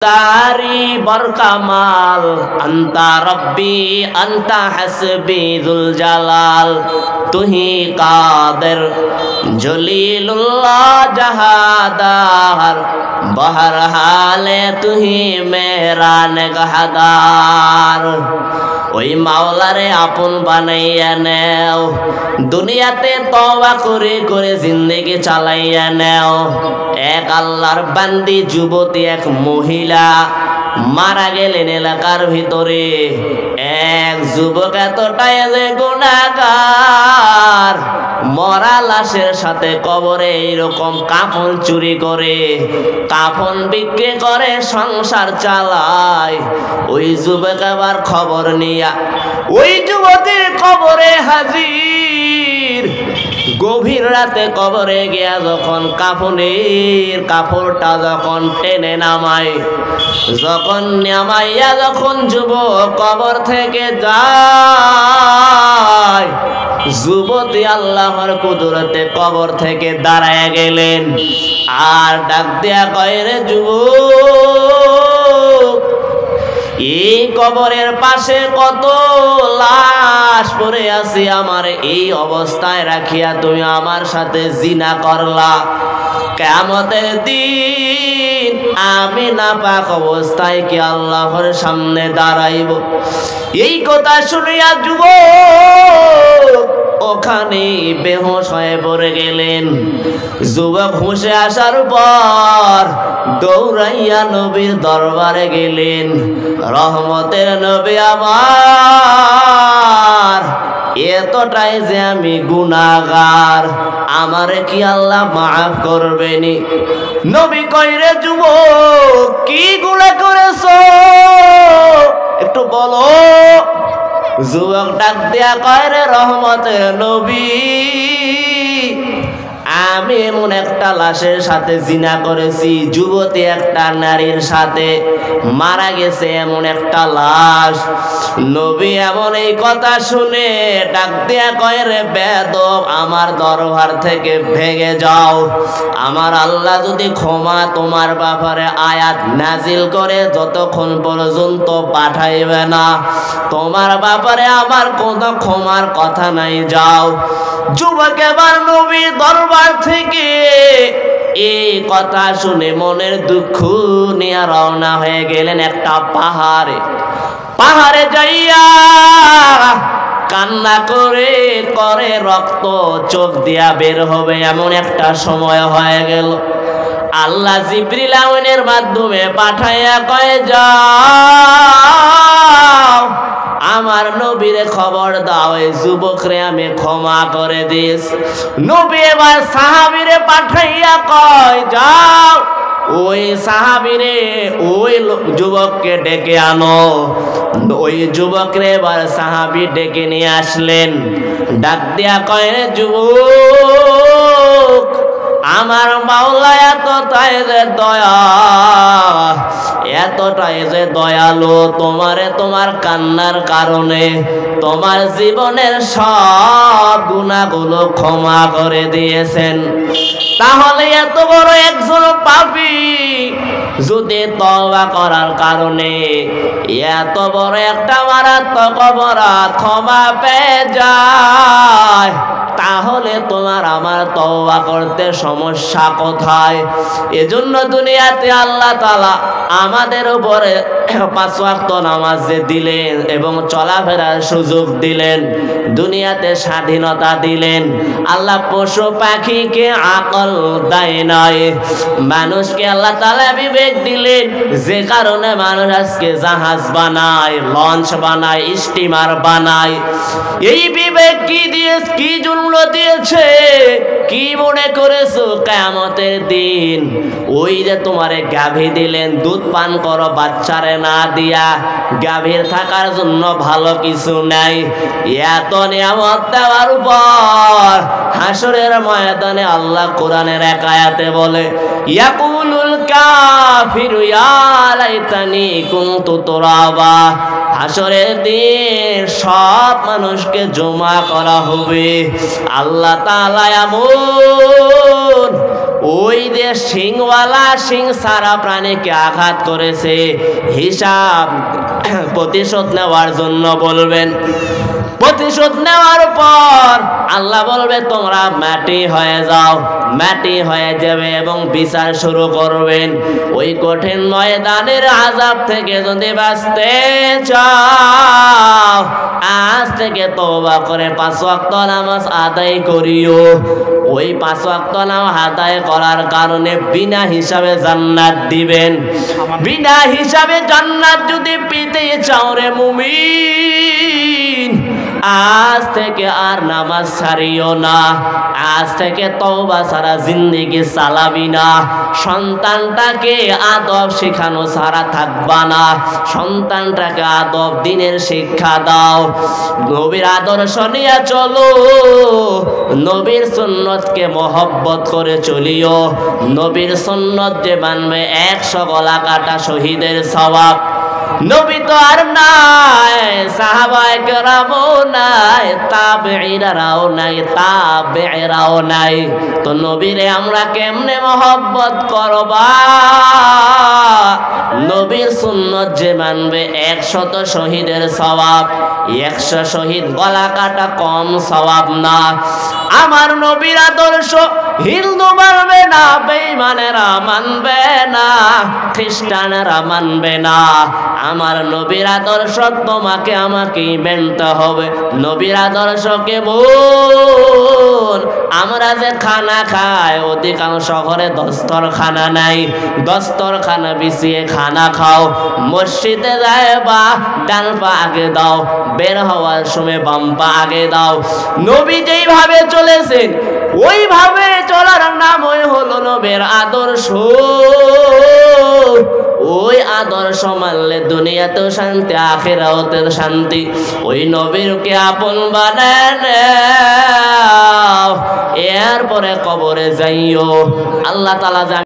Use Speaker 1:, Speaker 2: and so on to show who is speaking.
Speaker 1: দারি বরকামাল আন্তা রব্বি আন্তা হাসবি যুল জালাল তুহি কাদের জলিলুল্লাহ জাহাদার বহর হালে তুহি মেরা নেগহদার। ওই মাওলারে আপন বানাইয়া নেও, দুনিয়াতে তওবা করে করে জিন্দেগি চালাইয়া নেও। এক আল্লাহর বান্দি যুবতী এক মহিলা মারা গেলেন এলাকার ভিতরে। এক যুবক এতটাই যে গুনাহগার, মরা লাশের সাথে কবরে এইরকম কাফন চুরি করে, কাফন বিক্রি করে সংসার চালায়। ওই যুবক আবার খবর নিয়া ওই যুবতীর কবরে হাজির। গভীর রাতে কবরে গিয়া যখন কাফনের কাপড়টা যখন টেনে নামায়, যখন নামাইয়া যখন যুবক কবর থেকে যায়, যুবতী আল্লাহর কুদরতে কবর থেকে দাঁড়ায় গেলেন। আর ডাক দেয়া কয়, রে যুবক, এই কবরের পাশে কত লাশ পড়ে আছে, আমার এই অবস্থায় রাখিয়া তুমি আমার সাথে জিনা করলা। কিয়ামতের দিন আমি নাপাক অবস্থায় কি আল্লাহর সামনে দাঁড়াইব? এই কথা শুনিয়া যুবক ওখানে বেহুশ হয়ে পড়ে গেলেন। যুবক হুঁশে আসার পর দৌড়াইয়া নবীর দরবারে গেলেন। রহমতের নবী আমার, এতটাই যে আমি গুনাহগার, আমারে কি আল্লাহ মাফ করবেনি? নবী কয়, রে যুবক, কি গুনাহ করেছো একটু বলো। যুবক ডাক দেয়া কয়, রে রহমতের নবী, আমি এমন একটা লাশের সাথে জিনা করেছি, যুবতী একটা নারীর সাথে মারা গেছে এমন একটা লাশ। নবী এমন এই কথা শুনে ডাক দেয়া কয়, রে বেদব, আমার দরবার থেকে ভেগে যাও। আমার আল্লাহ যদি ক্ষমা তোমার ব্যাপারে আয়াত নাজিল করে যতক্ষণ পর্যন্ত পাঠাইবে না, তোমার ব্যাপারে আমার কোনো ক্ষমার কথা নাই, যাও। যুবক এবার নবী দরবার থেকে এই কথা শুনে মনের দুঃখ নিয়ে রওনা হয়ে গেলেন একটা পাহাড়ে। পাহাড়ে যাইয়া কান্না করে করে রক্ত চোখ দিয়া বের হবে এমন একটা সময় হয়ে গেল। আল্লাহ জিবরিল আমিনের মাধ্যমে পাঠাইয়া কয়ে, যাও আমার নবীরে খবর দাও, এই যুবকরে আমি ক্ষমা করে দিয়েছি। নবী এবার সাহাবীরে পাঠাইয়া কয়, যাও ওই সাহাবীরে ওই যুবককে ডেকে আনো। ওই যুবকরে এবার সাহাবী ডেকে নিয়ে আসলেন। ডাক দিয়া কয়, রে যুবক, আমার মাওলা এতটাই যে দয়া, এতটাই যে দয়ালু, তোমারে তোমার কান্নার কারণে তোমার জীবনের সব গুনাহগুলো ক্ষমা করে দিয়েছেন। তাহলে এত বড় একজন পাপী যদি তওবা করার কারণে এত বড় একটা মারাত্মক অপরাধ ক্ষমা পেয়ে যায়, তাহলে তোমার আমার তওবা করতে সমস্যা কোথায়? এজন্য দুনিয়াতে আল্লাহ তাআলা আমাদের উপরে 5 ওয়াক্ত নামাজ দিলেন এবং চলাফেরার সুযোগ দিলেন, দুনিয়াতে স্বাধীনতা দিলেন। আল্লাহ পশু পাখিকে আকল দেয় নাই, মানুষকে আল্লাহ তাআলা বিবেক দিলেন, যে কারণে মানুষ আজকে জাহাজ বানায়, লঞ্চ বানায়, স্টিমার বানায়। এই বিবেক কি দিয়ে, কি জন্য দিয়েছে? কি মনে করেছো কিয়ামতের দিন ওই যে তোমারে গাভী দিলেন, দুধ পান করো বাচ্চারে না দিয়া, গাভীর থাকার জন্য ভালো কিছু নাই। এত নিয়ামত দেওয়ার পর হাসরের ময়দানে আল্লাহ কোরআনের এক আয়াতে বলে, ইয়াকুলুল কাফিরু ইয়া লাইতানি কুনতু তুরাবা। হাসরের দিন সব মানুষকে জমা করা হবে। আল্লাহ তাআলা এমন ওই যে সিংওয়ালা সিং সারা প্রাণীকে আঘাত করেছে হিসাব প্রতিশোধ নেওয়ার জন্য বলবেন। প্রতিশোধ নেওয়ার পর আল্লাহ বলবে তোমরা মাটি হয়ে যাও, মাটি হয়ে যাবে এবং বিচার শুরু করবেন। ওই কঠিন ময়দানের আযাব থেকে যদি বাঁচতে চাও আজ থেকে তওবা করে 5 ওয়াক্ত নামাজ আদায় করিও। ওই 5 ওয়াক্ত নামাজ আদায় করার কারণে বিনা হিসাবে জান্নাত দিবেন। বিনা হিসাবে জান্নাত যদি পেতে চাও রে মুমিন, আজ থেকে আর নামাজ ছাড়িও না, আজ থেকে তওবা ছাড়া জিন্দেগি চালাবি না। সন্তানটাকে আদব শেখানো ছাড়া থাকবা না, সন্তানটাকে আদব দিনের শিক্ষা দাও। নবীর আদর্শ নিয়ে চলো, নবীর সুন্নতকে মহব্বত করে চলিও। নবীর সুন্নত যে মানবে 100 গলা কাটা শহীদের সওয়াব। নবী তো আর নাই, সাহাবায়ে কেরামও নাই, তাবেঈরাও নাই, তাবেঈরাও নাই। তো নবীরে আমরা কেমনে মহব্বত করবা? নবীর সুন্নত যে মানবে 100 শহীদের সওয়াব। 100 শহীদ গলা কাটা কম সওয়াব না। আমার নবীর আদর্শ হিন্দু মানবে না, বেঈমানেরা মানবে না, খ্রিস্টানেরা মানবে না। আমার নবীর আদর্শ তোমাকে আমাকে মানতে হবে। নবীর আদর্শকে বল। আমরা যে খানা খাই অধিকাংশ ঘরে দস্তরখানা নাই, দস্তরখানা বিছিয়ে খানা খাও। মসজিদে যায় বা ডান পা আগে দাও, বের হওয়ার সময় বাম পা আগে দাও। নবী যেইভাবে চলেছেন ওইভাবে চলার নামই হলো নবীর আদর্শ। ওই আদর্শ মানলে দুনিয়াতেও শান্তি, আখিরাতেও শান্তি। ওই নবীরকে আপন বানায় নাও, এরপরে কবরে যাইও। আল্লাহ তাআলা